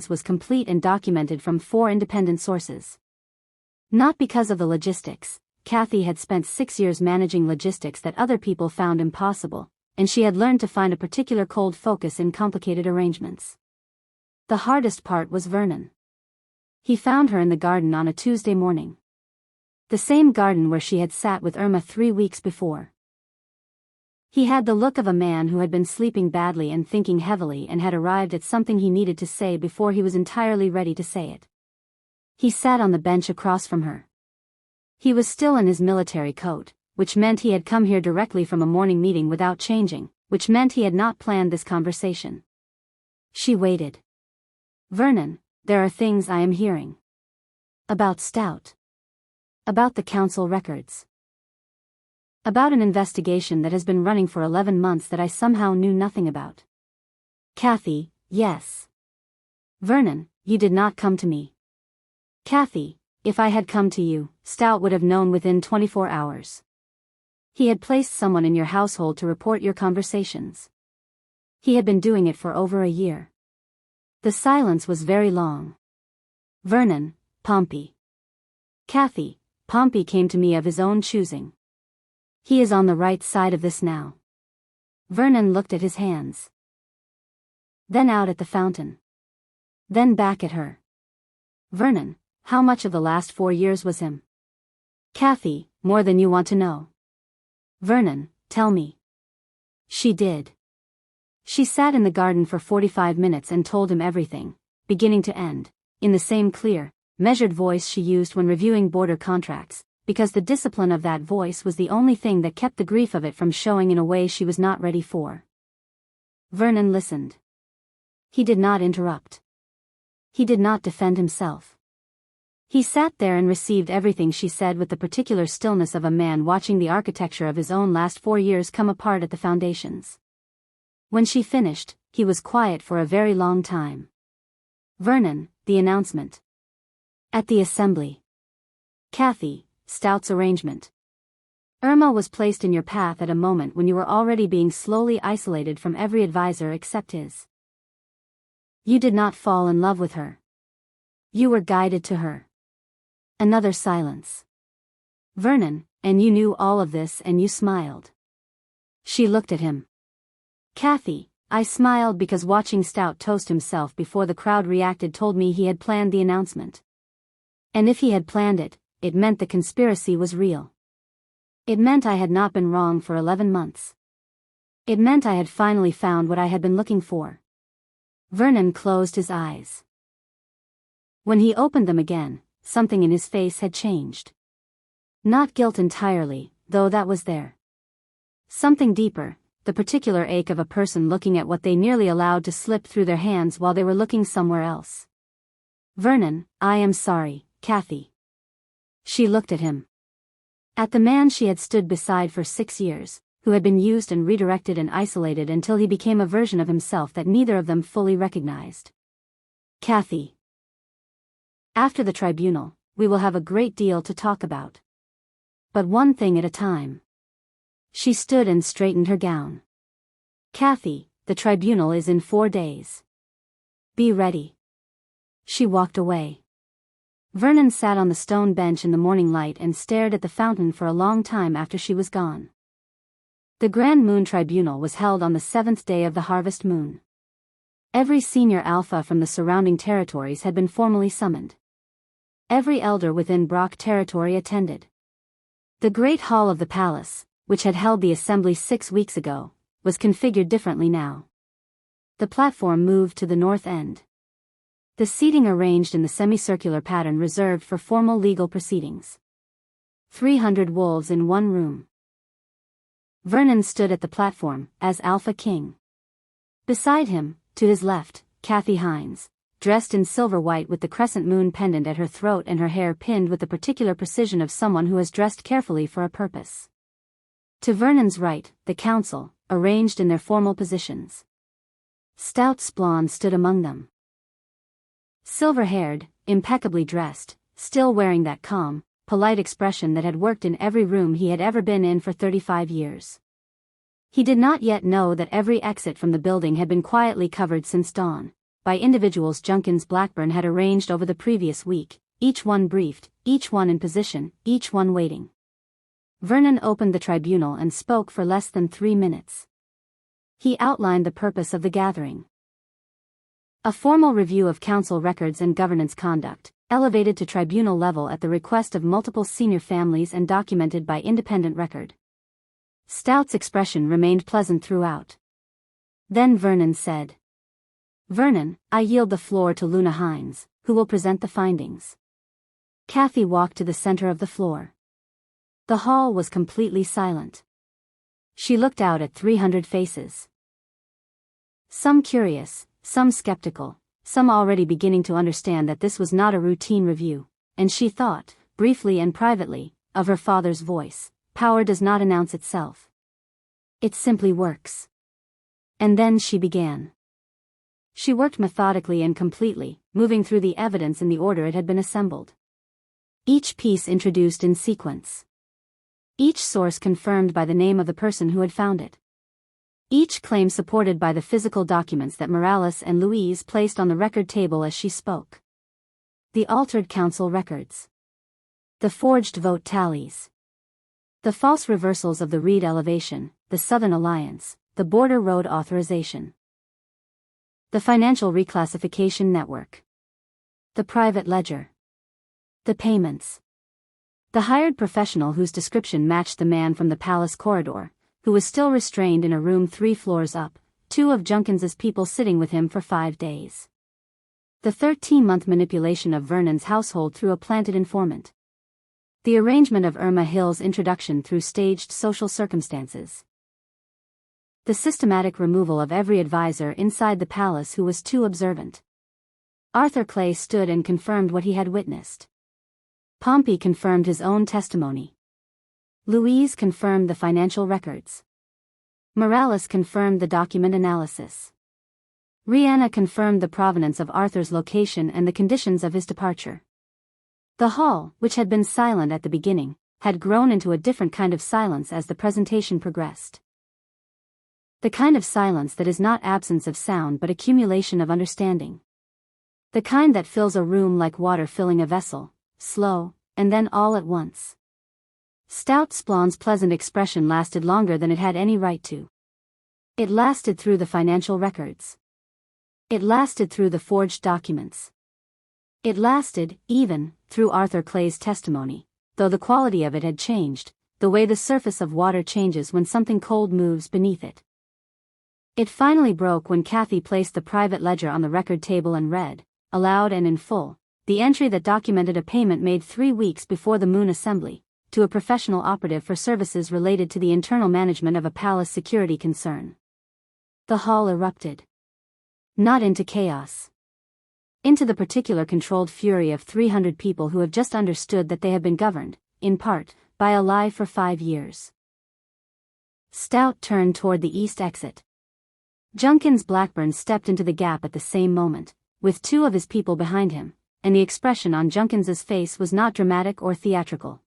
was complete and documented from 4 independent sources. Not because of the logistics, Kathy had spent 6 years managing logistics that other people found impossible, and she had learned to find a particular cold focus in complicated arrangements. The hardest part was Vernon. He found her in the garden on a Tuesday morning. The same garden where she had sat with Irma 3 weeks before. He had the look of a man who had been sleeping badly and thinking heavily and had arrived at something he needed to say before he was entirely ready to say it. He sat on the bench across from her. He was still in his military coat, which meant he had come here directly from a morning meeting without changing, which meant he had not planned this conversation. She waited. "Vernon, there are things I am hearing. About Stout. About the council records. About an investigation that has been running for 11 months that I somehow knew nothing about." "Kathy, yes." "Vernon, you did not come to me." "Kathy, if I had come to you, Stout would have known within 24 hours. He had placed someone in your household to report your conversations. He had been doing it for over a year." The silence was very long. "Vernon, Pompey." "Kathy, Pompey came to me of his own choosing. He is on the right side of this now." Vernon looked at his hands. Then out at the fountain. Then back at her. "Vernon, how much of the last 4 years was him?" "Kathy, more than you want to know." "Vernon, tell me." She did. She sat in the garden for 45 minutes and told him everything, beginning to end, in the same clear, measured voice she used when reviewing border contracts, because the discipline of that voice was the only thing that kept the grief of it from showing in a way she was not ready for. Vernon listened. He did not interrupt. He did not defend himself. He sat there and received everything she said with the particular stillness of a man watching the architecture of his own last 4 years come apart at the foundations. When she finished, he was quiet for a very long time. "Vernon, the announcement. At the assembly. Kathy, Stout's arrangement. Irma was placed in your path at a moment when you were already being slowly isolated from every advisor except his. You did not fall in love with her. You were guided to her." Another silence. "Vernon, and you knew all of this and you smiled." She looked at him. "Kathy, I smiled because watching Stout toast himself before the crowd reacted told me he had planned the announcement. And if he had planned it, it meant the conspiracy was real. It meant I had not been wrong for 11 months. It meant I had finally found what I had been looking for." Vernon closed his eyes. When he opened them again, something in his face had changed. Not guilt entirely, though that was there. Something deeper, the particular ache of a person looking at what they nearly allowed to slip through their hands while they were looking somewhere else. "Vernon, I am sorry, Kathy." She looked at him. At the man she had stood beside for 6 years, who had been used and redirected and isolated until he became a version of himself that neither of them fully recognized. "Kathy. After the tribunal, we will have a great deal to talk about. But one thing at a time." She stood and straightened her gown. "Kathy, the tribunal is in 4 days. Be ready." She walked away. Vernon sat on the stone bench in the morning light and stared at the fountain for a long time after she was gone. The Grand Moon Tribunal was held on the 7th day of the harvest moon. Every senior alpha from the surrounding territories had been formally summoned. Every elder within Brock territory attended. The great hall of the palace, which had held the assembly 6 weeks ago, was configured differently now. The platform moved to the north end. The seating arranged in the semicircular pattern reserved for formal legal proceedings. 300 wolves in one room. Vernon stood at the platform, as Alpha King. Beside him, to his left, Kathy Hines, dressed in silver white with the crescent moon pendant at her throat and her hair pinned with the particular precision of someone who has dressed carefully for a purpose. To Vernon's right, the council, arranged in their formal positions. Stout Splawn stood among them. Silver-haired, impeccably dressed, still wearing that calm, polite expression that had worked in every room he had ever been in for 35 years. He did not yet know that every exit from the building had been quietly covered since dawn, by individuals Junkins Blackburn had arranged over the previous week, each one briefed, each one in position, each one waiting. Vernon opened the tribunal and spoke for less than 3 minutes. He outlined the purpose of the gathering. A formal review of council records and governance conduct, elevated to tribunal level at the request of multiple senior families and documented by independent record. Stout's expression remained pleasant throughout. Then Vernon said, "Vernon, I yield the floor to Luna Hines, who will present the findings." Kathy walked to the center of the floor. The hall was completely silent. She looked out at 300 faces. Some curious, some skeptical, some already beginning to understand that this was not a routine review, and she thought, briefly and privately, of her father's voice. Power does not announce itself. It simply works. And then she began. She worked methodically and completely, moving through the evidence in the order it had been assembled. Each piece introduced in sequence. Each source confirmed by the name of the person who had found it. Each claim supported by the physical documents that Morales and Louise placed on the record table as she spoke. The altered council records. The forged vote tallies. The false reversals of the Reed elevation, the Southern Alliance, the border road authorization. The financial reclassification network. The private ledger. The payments. The hired professional whose description matched the man from the palace corridor, who was still restrained in a room 3 floors up, 2 of Junkins's people sitting with him for 5 days. The 13-month manipulation of Vernon's household through a planted informant. The arrangement of Irma Hill's introduction through staged social circumstances. The systematic removal of every advisor inside the palace who was too observant. Arthur Clay stood and confirmed what he had witnessed. Pompey confirmed his own testimony. Louise confirmed the financial records. Morales confirmed the document analysis. Rihanna confirmed the provenance of Arthur's location and the conditions of his departure. The hall, which had been silent at the beginning, had grown into a different kind of silence as the presentation progressed. The kind of silence that is not absence of sound but accumulation of understanding. The kind that fills a room like water filling a vessel, slow, and then all at once. Stout Splon's pleasant expression lasted longer than it had any right to. It lasted through the financial records. It lasted through the forged documents. It lasted, even, through Arthur Clay's testimony, though the quality of it had changed, the way the surface of water changes when something cold moves beneath it. It finally broke when Kathy placed the private ledger on the record table and read, aloud and in full, the entry that documented a payment made 3 weeks before the Moon Assembly, to a professional operative for services related to the internal management of a palace security concern. The hall erupted. Not into chaos. Into the particular controlled fury of 300 people who have just understood that they have been governed, in part, by a lie for 5 years. Stout turned toward the east exit. Junkins Blackburn stepped into the gap at the same moment, with 2 of his people behind him, and the expression on Junkins's face was not dramatic or theatrical.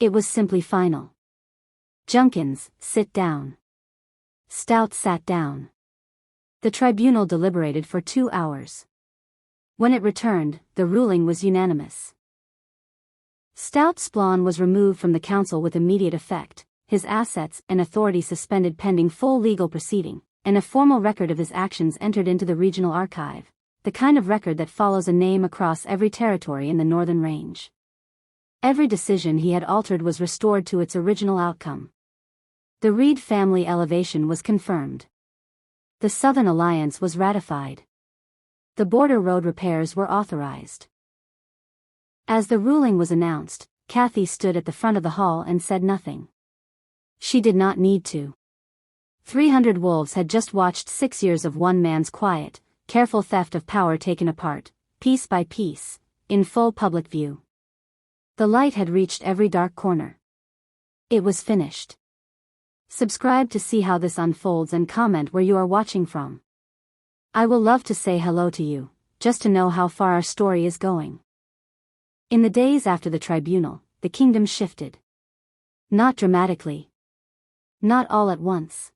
It was simply final. "Junkins, sit down." Stout sat down. The tribunal deliberated for 2 hours. When it returned, the ruling was unanimous. Stout Splon was removed from the council with immediate effect, his assets and authority suspended pending full legal proceeding, and a formal record of his actions entered into the regional archive, the kind of record that follows a name across every territory in the Northern Range. Every decision he had altered was restored to its original outcome. The Reed family elevation was confirmed. The Southern Alliance was ratified. The border road repairs were authorized. As the ruling was announced, Kathy stood at the front of the hall and said nothing. She did not need to. 300 wolves had just watched 6 years of one man's quiet, careful theft of power taken apart, piece by piece, in full public view. The light had reached every dark corner. It was finished. Subscribe to see how this unfolds and comment where you are watching from. I will love to say hello to you, just to know how far our story is going. In the days after the tribunal, the kingdom shifted. Not dramatically. Not all at once.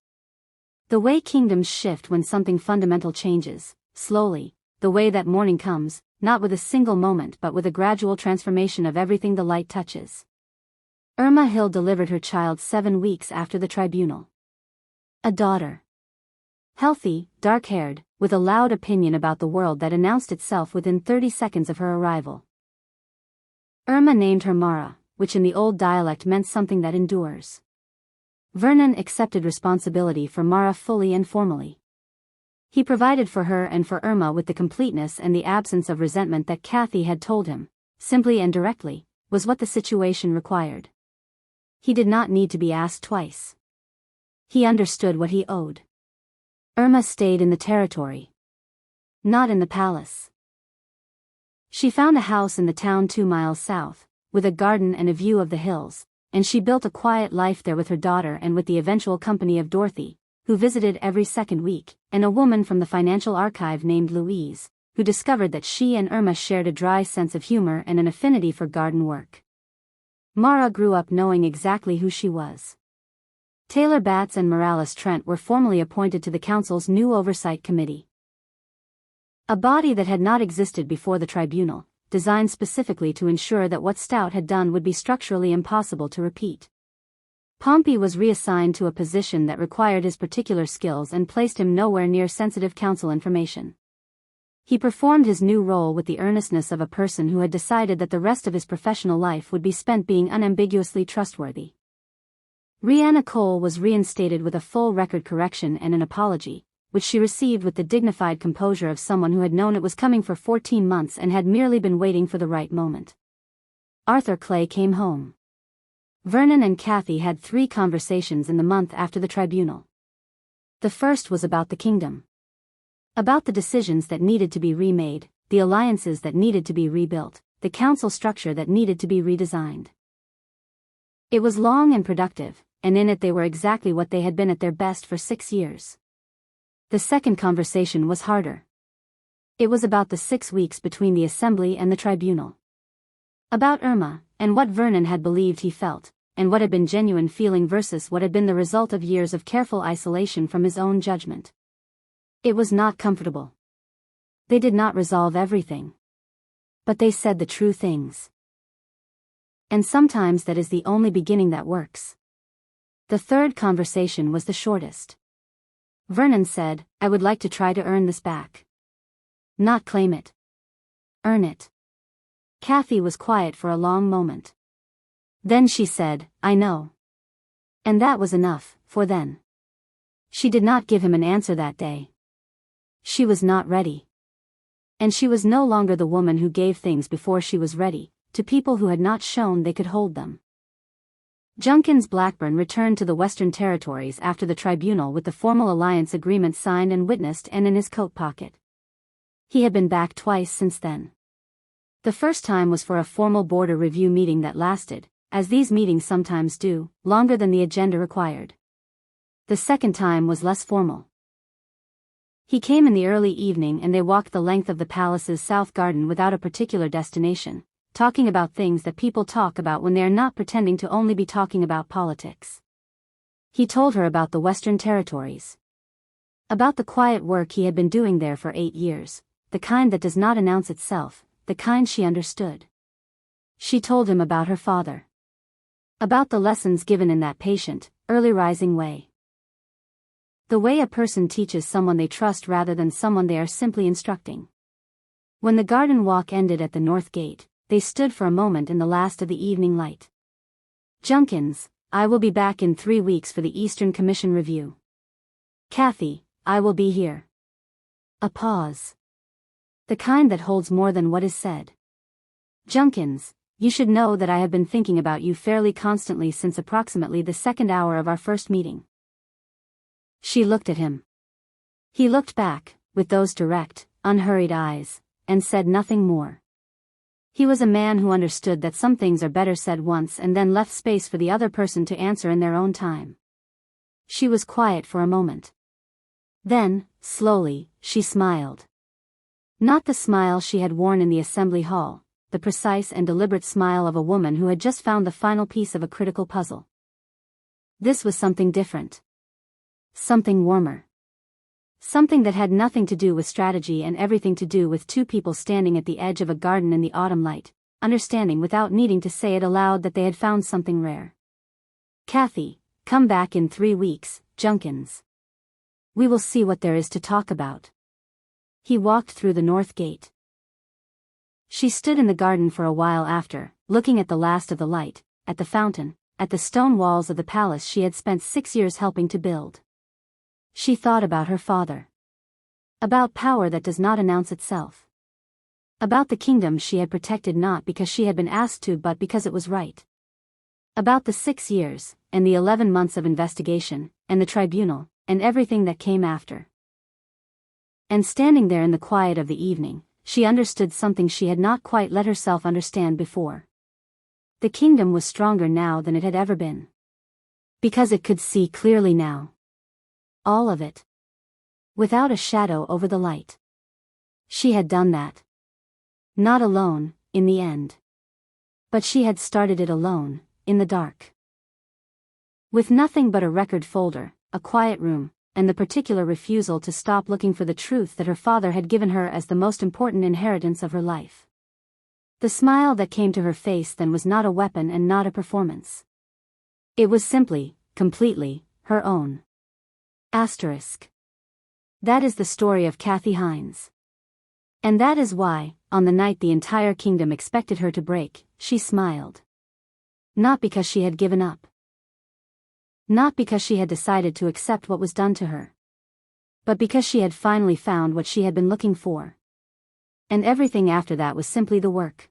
The way kingdoms shift when something fundamental changes, slowly, the way that morning comes, not with a single moment but with a gradual transformation of everything the light touches. Irma Hill delivered her child 7 weeks after the tribunal. A daughter. Healthy, dark-haired, with a loud opinion about the world that announced itself within 30 seconds of her arrival. Irma named her Mara, which in the old dialect meant something that endures. Vernon accepted responsibility for Mara fully and formally. He provided for her and for Irma with the completeness and the absence of resentment that Kathy had told him, simply and directly, was what the situation required. He did not need to be asked twice. He understood what he owed. Irma stayed in the territory. Not in the palace. She found a house in the town 2 miles south, with a garden and a view of the hills, and she built a quiet life there with her daughter and with the eventual company of Dorothy, who visited every second week, and a woman from the financial archive named Louise, who discovered that she and Irma shared a dry sense of humor and an affinity for garden work. Mara grew up knowing exactly who she was. Taylor Batts and Morales Trent were formally appointed to the council's new oversight committee. A body that had not existed before the tribunal, designed specifically to ensure that what Stout had done would be structurally impossible to repeat. Pompey was reassigned to a position that required his particular skills and placed him nowhere near sensitive council information. He performed his new role with the earnestness of a person who had decided that the rest of his professional life would be spent being unambiguously trustworthy. Rhianna Cole was reinstated with a full record correction and an apology, which she received with the dignified composure of someone who had known it was coming for 14 months and had merely been waiting for the right moment. Arthur Clay came home. Vernon and Kathy had 3 conversations in the month after the tribunal. The first was about the kingdom. About the decisions that needed to be remade, the alliances that needed to be rebuilt, the council structure that needed to be redesigned. It was long and productive, and in it they were exactly what they had been at their best for 6 years. The second conversation was harder. It was about the 6 weeks between the assembly and the tribunal. About Irma, and what Vernon had believed he felt, and what had been genuine feeling versus what had been the result of years of careful isolation from his own judgment. It was not comfortable. They did not resolve everything. But they said the true things. And sometimes that is the only beginning that works. The third conversation was the shortest. Vernon said, "I would like to try to earn this back. Not claim it. Earn it." Kathy was quiet for a long moment. Then she said, "I know." And that was enough, for then. She did not give him an answer that day. She was not ready. And she was no longer the woman who gave things before she was ready, to people who had not shown they could hold them. Junkins Blackburn returned to the Western Territories after the tribunal with the formal alliance agreement signed and witnessed and in his coat pocket. He had been back twice since then. The first time was for a formal border review meeting that lasted, as these meetings sometimes do, longer than the agenda required. The second time was less formal. He came in the early evening and they walked the length of the palace's south garden without a particular destination, talking about things that people talk about when they are not pretending to only be talking about politics. He told her about the Western Territories. About the quiet work he had been doing there for 8 years, the kind that does not announce itself, the kind she understood. She told him about her father. About the lessons given in that patient, early-rising way. The way a person teaches someone they trust rather than someone they are simply instructing. When the garden walk ended at the north gate, they stood for a moment in the last of the evening light. "Junkins, I will be back in 3 weeks for the Eastern Commission review." "Kathy, I will be here." A pause. The kind that holds more than what is said. "Junkins, you should know that I have been thinking about you fairly constantly since approximately the 2nd hour of our first meeting." She looked at him. He looked back, with those direct, unhurried eyes, and said nothing more. He was a man who understood that some things are better said once and then left space for the other person to answer in their own time. She was quiet for a moment. Then, slowly, she smiled. Not the smile she had worn in the assembly hall, the precise and deliberate smile of a woman who had just found the final piece of a critical puzzle. This was something different. Something warmer. Something that had nothing to do with strategy and everything to do with 2 people standing at the edge of a garden in the autumn light, understanding without needing to say it aloud that they had found something rare. "Kathy, come back in 3 weeks, Junkins." We will see what there is to talk about. He walked through the north gate. She stood in the garden for a while after, looking at the last of the light, at the fountain, at the stone walls of the palace she had spent 6 years helping to build. She thought about her father. About power that does not announce itself. About the kingdom she had protected not because she had been asked to but because it was right. About the 6 years, and the 11 months of investigation, and the tribunal, and everything that came after. And standing there in the quiet of the evening, she understood something she had not quite let herself understand before. The kingdom was stronger now than it had ever been. Because it could see clearly now. All of it. Without a shadow over the light. She had done that. Not alone, in the end. But she had started it alone, in the dark. With nothing but a record folder, a quiet room, and the particular refusal to stop looking for the truth that her father had given her as the most important inheritance of her life. The smile that came to her face then was not a weapon and not a performance. It was simply, completely, her own. Asterisk. That is the story of Kathy Hines. And that is why, on the night the entire kingdom expected her to break, she smiled. Not because she had given up. Not because she had decided to accept what was done to her. But because she had finally found what she had been looking for. And everything after that was simply the work.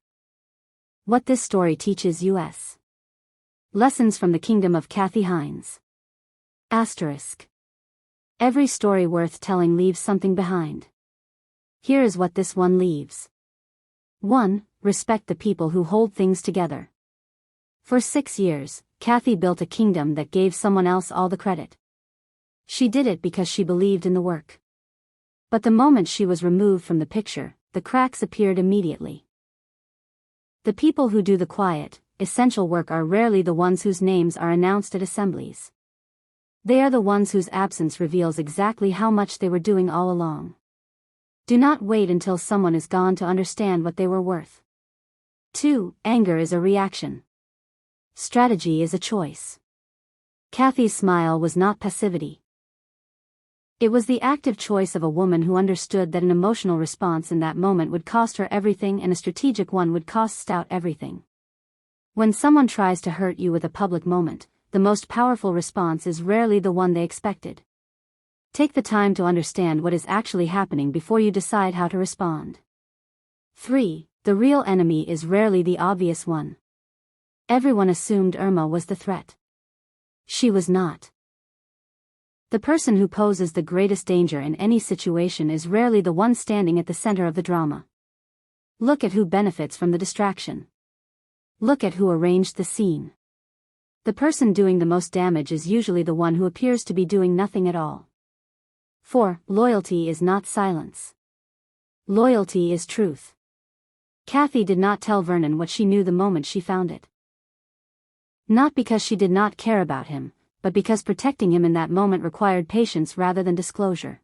What this story teaches us. Lessons from the kingdom of Kathy Hines. Asterisk. Every story worth telling leaves something behind. Here is what this one leaves. 1. Respect the people who hold things together. For 6 years, Kathy built a kingdom that gave someone else all the credit. She did it because she believed in the work. But the moment she was removed from the picture, the cracks appeared immediately. The people who do the quiet, essential work are rarely the ones whose names are announced at assemblies. They are the ones whose absence reveals exactly how much they were doing all along. Do not wait until someone is gone to understand what they were worth. 2. Anger is a reaction. Strategy is a choice. Kathy's smile was not passivity. It was the active choice of a woman who understood that an emotional response in that moment would cost her everything and a strategic one would cost Stout everything. When someone tries to hurt you with a public moment, the most powerful response is rarely the one they expected. Take the time to understand what is actually happening before you decide how to respond. 3. The real enemy is rarely the obvious one. Everyone assumed Irma was the threat. She was not. The person who poses the greatest danger in any situation is rarely the one standing at the center of the drama. Look at who benefits from the distraction. Look at who arranged the scene. The person doing the most damage is usually the one who appears to be doing nothing at all. 4. Loyalty is not silence. Loyalty is truth. Kathy did not tell Vernon what she knew the moment she found it. Not because she did not care about him, but because protecting him in that moment required patience rather than disclosure.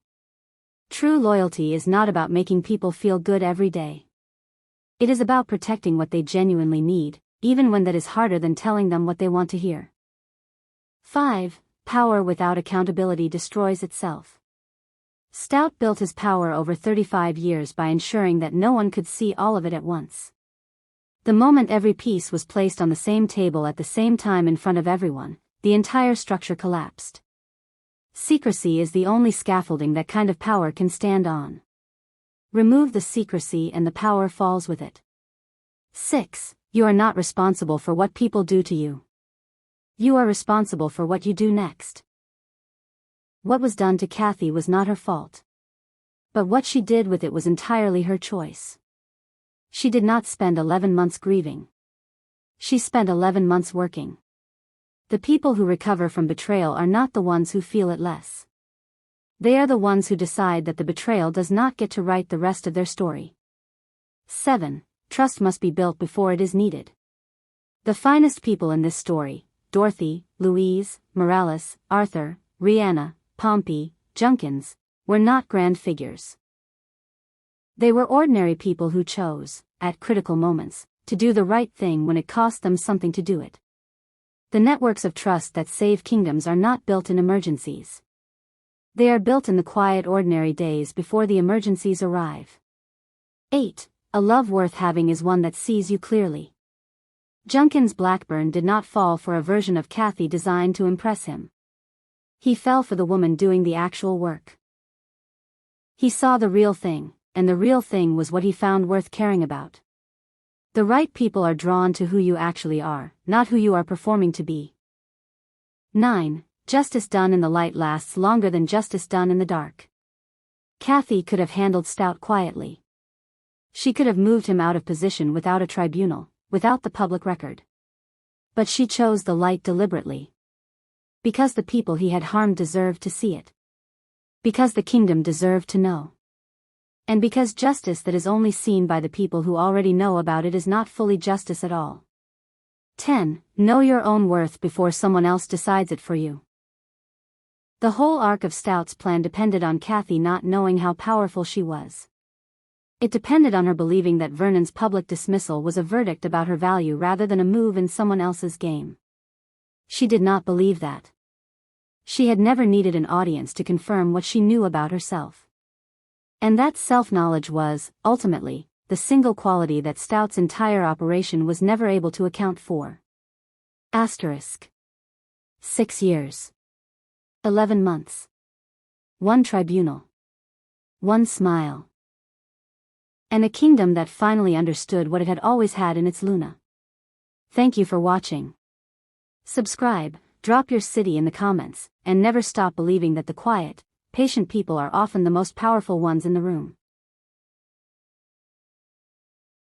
True loyalty is not about making people feel good every day. It is about protecting what they genuinely need, even when that is harder than telling them what they want to hear. 5. Power without accountability destroys itself. Stout built his power over 35 years by ensuring that no one could see all of it at once. The moment every piece was placed on the same table at the same time in front of everyone, the entire structure collapsed. Secrecy is the only scaffolding that kind of power can stand on. Remove the secrecy and the power falls with it. 6. You are not responsible for what people do to you. You are responsible for what you do next. What was done to Kathy was not her fault. But what she did with it was entirely her choice. She did not spend 11 months grieving. She spent 11 months working. The people who recover from betrayal are not the ones who feel it less. They are the ones who decide that the betrayal does not get to write the rest of their story. 7. Trust must be built before it is needed. The finest people in this story, Dorothy, Louise, Morales, Arthur, Rihanna, Pompey, Junkins, were not grand figures. They were ordinary people who chose, at critical moments, to do the right thing when it cost them something to do it. The networks of trust that save kingdoms are not built in emergencies. They are built in the quiet ordinary days before the emergencies arrive. 8. A love worth having is one that sees you clearly. Junkin's Blackburn did not fall for a version of Kathy designed to impress him. He fell for the woman doing the actual work. He saw the real thing, and the real thing was what he found worth caring about. The right people are drawn to who you actually are, not who you are performing to be. 9. Justice done in the light lasts longer than justice done in the dark. Kathy could have handled Stout quietly. She could have moved him out of position without a tribunal, without the public record. But she chose the light deliberately. Because the people he had harmed deserved to see it. Because the kingdom deserved to know. And because justice that is only seen by the people who already know about it is not fully justice at all. 10. Know your own worth before someone else decides it for you. The whole arc of Stout's plan depended on Kathy not knowing how powerful she was. It depended on her believing that Vernon's public dismissal was a verdict about her value rather than a move in someone else's game. She did not believe that. She had never needed an audience to confirm what she knew about herself. And that self-knowledge was, ultimately, the single quality that Stout's entire operation was never able to account for. Asterisk. 6 years. 11 months. 1 tribunal. 1 smile. And a kingdom that finally understood what it had always had in its Luna. Thank you for watching. Subscribe, drop your city in the comments, and never stop believing that the quiet, patient people are often the most powerful ones in the room.